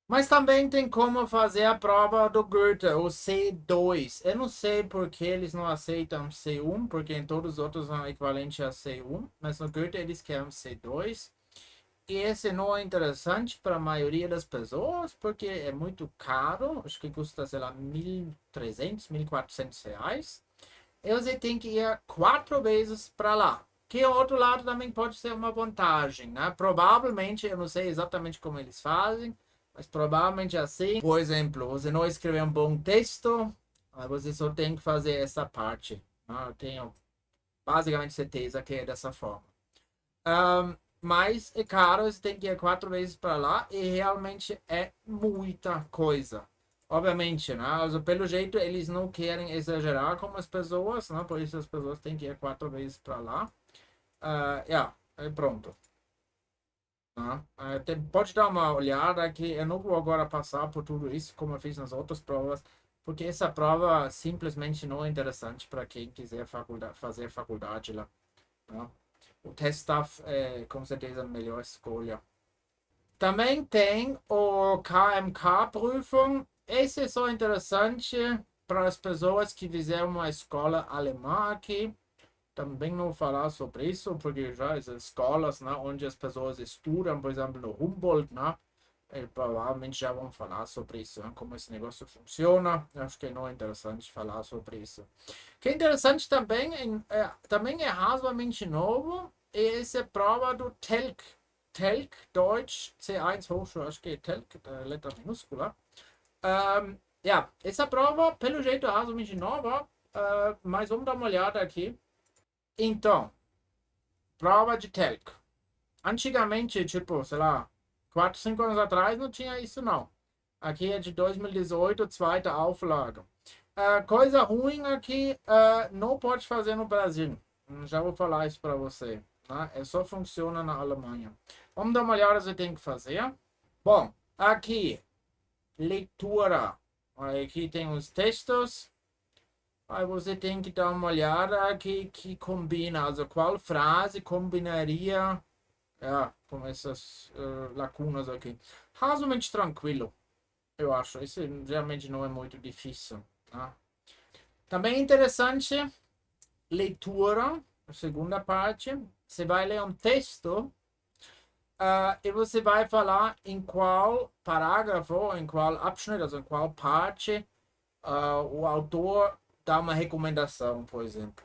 Mas também tem como fazer a prova do Goethe, o C2. Eu não sei por que eles não aceitam C1, porque em todos os outros são equivalente a C1, mas no Goethe eles querem C2. E esse não é interessante para a maioria das pessoas, porque é muito caro, acho que custa, sei lá, 1.300, 1.400 reais. E você tem que ir 4 vezes para lá. Que o outro lado também pode ser uma vantagem, né? Provavelmente, eu não sei exatamente como eles fazem, mas provavelmente é assim. Por exemplo, você não escreveu um bom texto, aí você só tem que fazer essa parte. Né? Eu tenho basicamente certeza que é dessa forma. Mas é caro, você tem que ir 4 vezes para lá e realmente é muita coisa. Obviamente, né? Also, pelo jeito, eles não querem exagerar com as pessoas, né? Por isso as pessoas têm que ir 4 vezes para lá. Yeah, pronto. Né? Pode dar uma olhada aqui. Eu não vou agora passar por tudo isso como eu fiz nas outras provas, porque essa prova simplesmente não é interessante para quem quiser fazer faculdade lá. Né? O test-staff é com certeza a melhor escolha. Também tem o KMK-Prüfung. Esse é só interessante para as pessoas que fizeram uma escola alemã aqui. Também não vou falar sobre isso, porque já as escolas, né, onde as pessoas estudam, por exemplo, no Humboldt, né, provavelmente já vão falar sobre isso, né, como esse negócio funciona. Acho que não é interessante falar sobre isso. O que é interessante também é razoavelmente novo, é essa prova do TELC. TELC, Deutsch, C1 Hochschule, acho que é TELC, letra minúscula. Essa prova, pelo jeito, é razoavelmente nova, mas vamos dar uma olhada aqui. Então, prova de TELC. Antigamente, tipo, sei lá, 4, 5 anos atrás, não tinha isso, não. Aqui é de 2018, zweite Auflage. Coisa ruim aqui, não pode fazer no Brasil. Já vou falar isso para você. Né? Só funciona na Alemanha. Vamos dar uma olhada se tem que fazer. Bom, aqui, leitura. Aqui tem os textos. Aí você tem que dar uma olhada aqui que combina. Also, qual frase combinaria com essas lacunas aqui. Razoavelmente tranquilo. Eu acho. Isso geralmente não é muito difícil. Tá? Também é interessante, leitura, a segunda parte. Você vai ler um texto e você vai falar em qual parágrafo, em qual abschnitt, em qual parte o autor dá uma recomendação, por exemplo.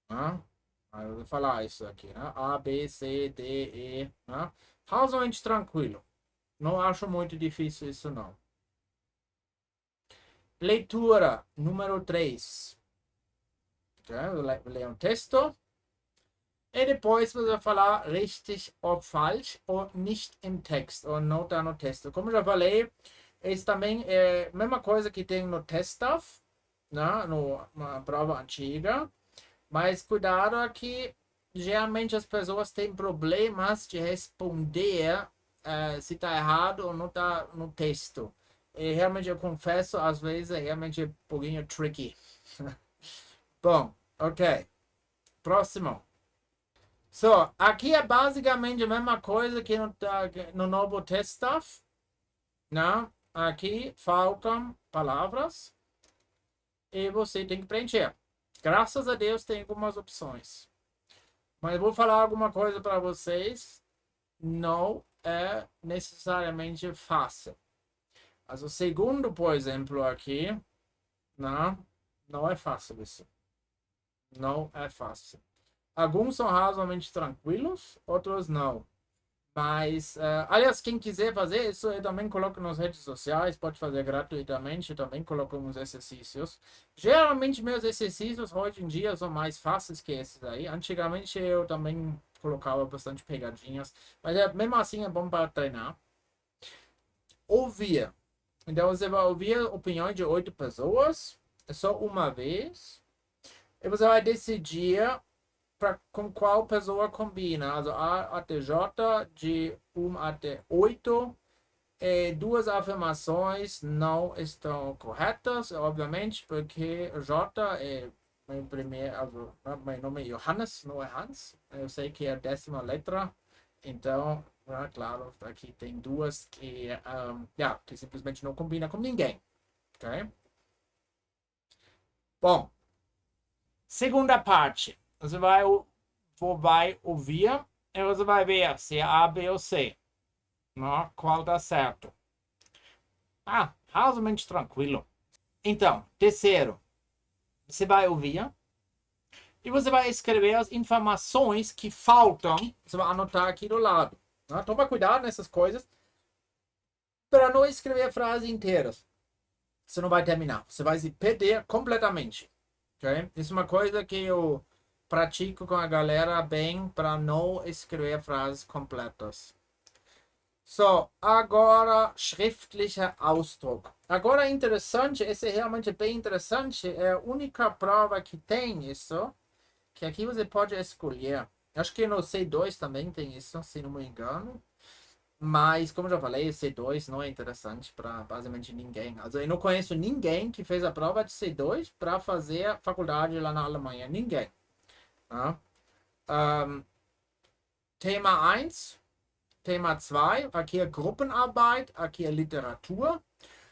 Né? Aí eu vou falar isso aqui, né? A, B, C, D, E. Né? Razoavelmente tranquilo. Não acho muito difícil isso, não. Leitura número 3. Eu leio um texto. E depois você vai falar richtig ou falsch ou nicht im Text, ou não está no texto. Como eu já falei, isso também é a mesma coisa que tem no Testaf, né? Numa prova antiga. Mas cuidado aqui, geralmente as pessoas têm problemas de responder se está errado ou não está no texto. E realmente eu confesso, às vezes é realmente um pouquinho tricky. Bom, ok. Próximo. So, aqui é basicamente a mesma coisa que no Novo Testament, né? Aqui faltam palavras e você tem que preencher. Graças a Deus tem algumas opções. Mas eu vou falar alguma coisa para vocês. Não é necessariamente fácil. Mas o segundo, por exemplo, aqui, não é fácil isso. Não é fácil. Alguns são razoavelmente tranquilos, outros não. Mas, aliás, quem quiser fazer isso, eu também coloco nas redes sociais, pode fazer gratuitamente, eu também coloco uns exercícios. Geralmente, meus exercícios hoje em dia são mais fáceis que esses aí. Antigamente, eu também colocava bastante pegadinhas, mas mesmo assim é bom para treinar. Ouvir. Então, você vai ouvir opiniões de 8 pessoas, é só uma vez, e você vai decidir com qual pessoa combina. Also A até J, de 1 até 8. Duas afirmações não estão corretas, obviamente, porque J é meu primeiro, also, meu nome é Johannes, não é Hans. Eu sei que é a 10ª letra, então, claro, aqui tem duas que simplesmente não combina com ninguém. Ok? Bom, segunda parte. Você vai ouvir e você vai ver se é A, B ou C. Não, qual dá certo. Razoavelmente tranquilo. Então, terceiro, você vai ouvir e você vai escrever as informações que faltam. Você vai anotar aqui do lado. Né? Toma cuidado nessas coisas para não escrever frases inteiras. Você não vai terminar. Você vai se perder completamente. Okay? Isso é uma coisa que eu pratico com a galera bem para não escrever frases completas. So, agora schriftlicher Ausdruck. Agora interessante, esse é realmente bem interessante, é a única prova que tem isso, que aqui você pode escolher. Acho que no C2 também tem isso, se não me engano. Mas, como eu já falei, C2 não é interessante para basicamente ninguém. Also, eu não conheço ninguém que fez a prova de C2 para fazer faculdade lá na Alemanha. Ninguém. Tá? Thema 1. Thema 2, aqui é Gruppenarbeit, aqui é literatura.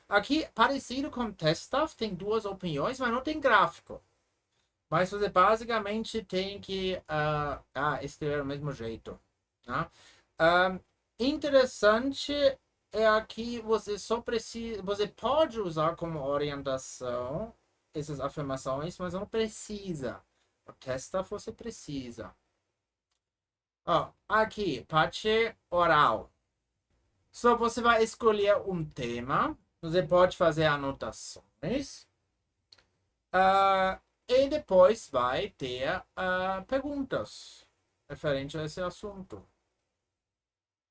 Aqui, parecido com Testaf, tem duas opiniões, mas não tem gráfico. Mas você basicamente tem que escrever do mesmo jeito. Tá? Interessante é aqui você só precisa, você pode usar como orientação essas afirmações, mas não precisa. O Testaf você precisa. Aqui, parte oral. Só você vai escolher um tema. Você pode fazer anotações. E depois vai ter perguntas referente a esse assunto.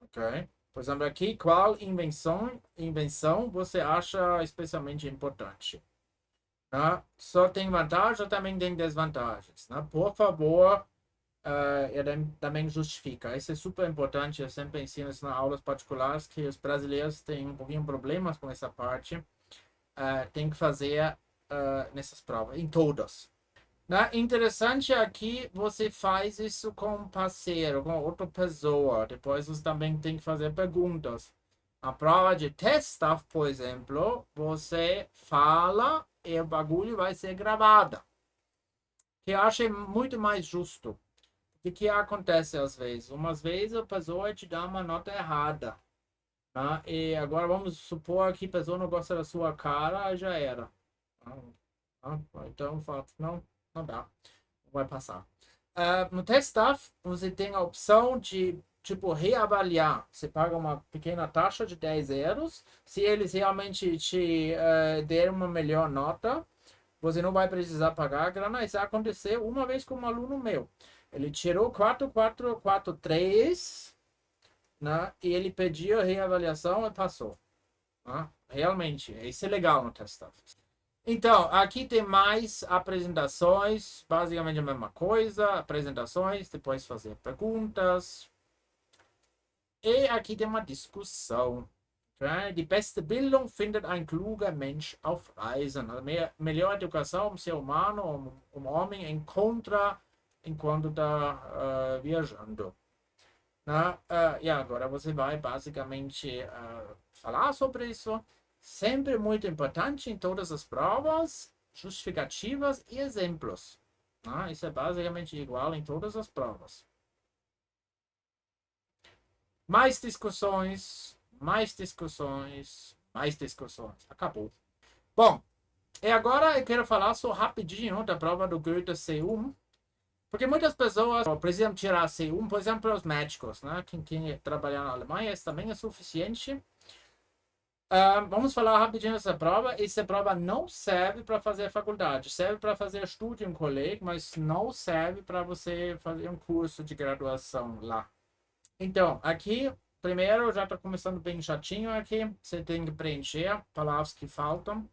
Ok? Por exemplo, aqui, qual invenção você acha especialmente importante? Só tem vantagens, também tem desvantagens. Por favor, também justifica. Isso é super importante. Eu sempre ensino isso nas aulas particulares, que os brasileiros têm um pouquinho problemas com essa parte. Tem que fazer nessas provas, em todas. Interessante aqui, você faz isso com um parceiro, com outra pessoa. Depois você também tem que fazer perguntas. A prova de teste, por exemplo, você fala e o bagulho vai ser gravado. Que eu achei muito mais justo. O que acontece às vezes? Umas vezes a pessoa te dá uma nota errada. Né? E agora vamos supor que a pessoa não gosta da sua cara, já era. Então, não, não dá. Não vai passar. No teste, você tem a opção de, tipo, reavaliar. Você paga uma pequena taxa de 10 euros. Se eles realmente te derem uma melhor nota, você não vai precisar pagar a grana. Isso aconteceu uma vez com um aluno meu. Ele tirou 4,443, né? E ele pediu a reavaliação e passou. Né? Realmente, isso é legal no teste. Então, aqui tem mais apresentações, basicamente a mesma coisa, apresentações, depois fazer perguntas. E aqui tem uma discussão. Okay? Die beste Bildung findet ein kluger Mensch auf Reisen. A melhor educação um ser humano, homem, encontra enquanto está viajando. E agora você vai basicamente falar sobre isso. Sempre muito importante em todas as provas, justificativas e exemplos. Isso é basicamente igual em todas as provas. Mais discussões, mais discussões, mais discussões. Acabou. Bom, e agora eu quero falar só rapidinho da prova do Goethe C1. Porque muitas pessoas precisam tirar C1, por exemplo, os médicos, né? Quem trabalha na Alemanha, isso também é suficiente. Vamos falar rapidinho dessa prova. Essa prova não serve para fazer faculdade, serve para fazer estudo em um colégio, mas não serve para você fazer um curso de graduação lá. Então, aqui, primeiro, já está começando bem chatinho aqui. Você tem que preencher palavras que faltam.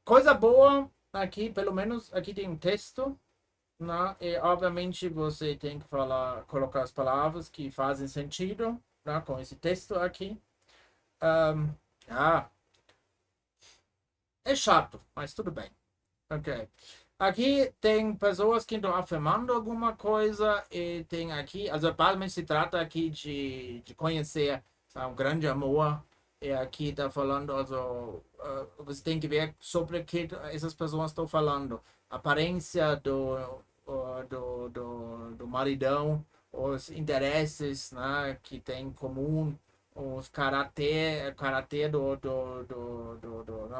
Coisa boa aqui, pelo menos aqui tem um texto. Né? E, obviamente, você tem que colocar as palavras que fazem sentido, né? Com esse texto aqui. Ah, é chato, mas tudo bem. Ok. Aqui tem pessoas que estão afirmando alguma coisa e tem aqui, also basicamente se trata aqui de conhecer, sabe, um grande amor. E aqui está falando, also, você tem que ver sobre o que essas pessoas estão falando. A aparência do maridão, os interesses, né, que tem em comum, os karatê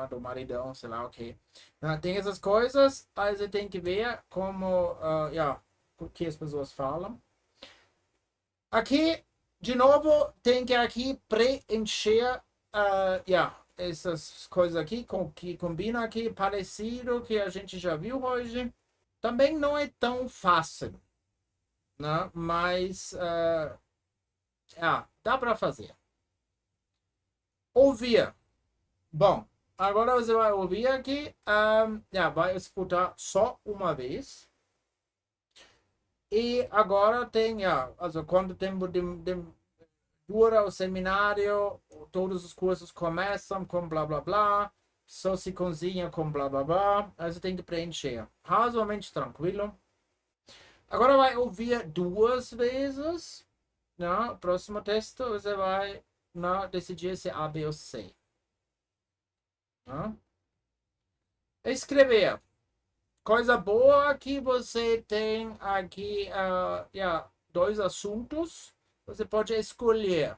do maridão, sei lá o que. Tem essas coisas, aí você tem que ver como, o que as pessoas falam. Aqui, de novo, tem que aqui preencher, essas coisas aqui, que combinam aqui, parecido que a gente já viu hoje. Também não é tão fácil, né? Mas, dá para fazer. Ouvir. Bom, agora você vai ouvir aqui, vai escutar só uma vez. E agora tem, quanto tempo dura o seminário, todos os cursos começam com blá blá blá, só se cozinha com blá blá blá, aí você tem que preencher. Razoavelmente tranquilo. Agora vai ouvir duas vezes, né? Próximo texto você vai decidir se A, B ou C. Né? Escrever. Coisa boa que você tem aqui dois assuntos. Você pode escolher.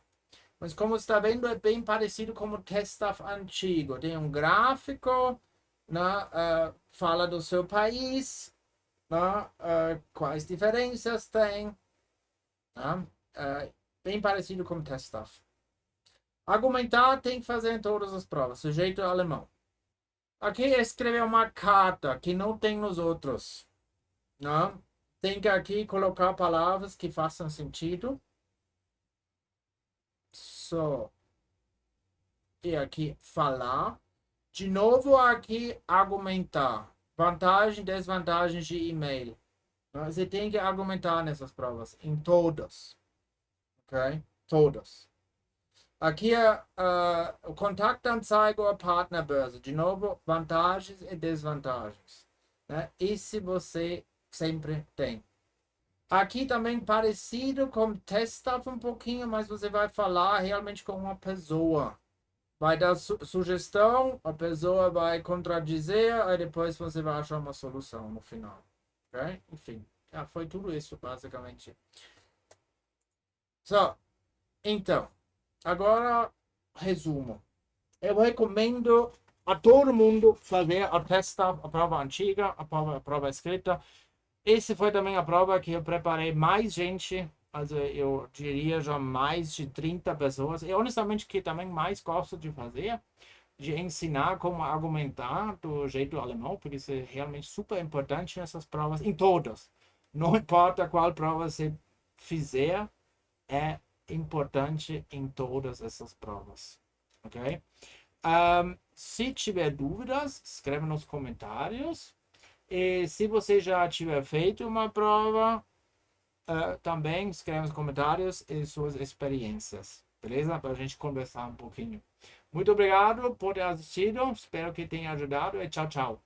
Mas como você está vendo, é bem parecido com o teste antigo. Tem um gráfico, né? Fala do seu país, né? Quais diferenças tem. Né? Bem parecido com o teste. Argumentar tem que fazer em todas as provas. Sujeito alemão. Aqui escrever uma carta que não tem nos outros. Né? Tem que aqui colocar palavras que façam sentido. E aqui falar. De novo aqui argumentar. Vantagem e desvantagem de e-mail. Você tem que argumentar nessas provas. Em todas. Ok? Todas. Aqui é o Kontaktanzeige ou a Partnerbörse. De novo, vantagens e desvantagens. Né? Esse você sempre tem. Aqui também parecido com testava um pouquinho, mas você vai falar realmente com uma pessoa. Vai dar sugestão, a pessoa vai contradizer, aí depois você vai achar uma solução no final. Ok? Enfim, foi tudo isso, basicamente. Só, então, agora resumo. Eu recomendo a todo mundo fazer a testa, a prova antiga, a prova escrita. Esse foi também a prova que eu preparei mais gente, eu diria já mais de 30 pessoas. E honestamente que também mais gosto de fazer, de ensinar como argumentar do jeito alemão, porque isso é realmente super importante nessas provas, em todas. Não importa qual prova você fizer, é importante em todas essas provas. Ok? Se tiver dúvidas, escreve nos comentários. E se você já tiver feito uma prova, também escreve nos comentários suas experiências. Beleza? Para a gente conversar um pouquinho. Muito obrigado por ter assistido. Espero que tenha ajudado e tchau, tchau.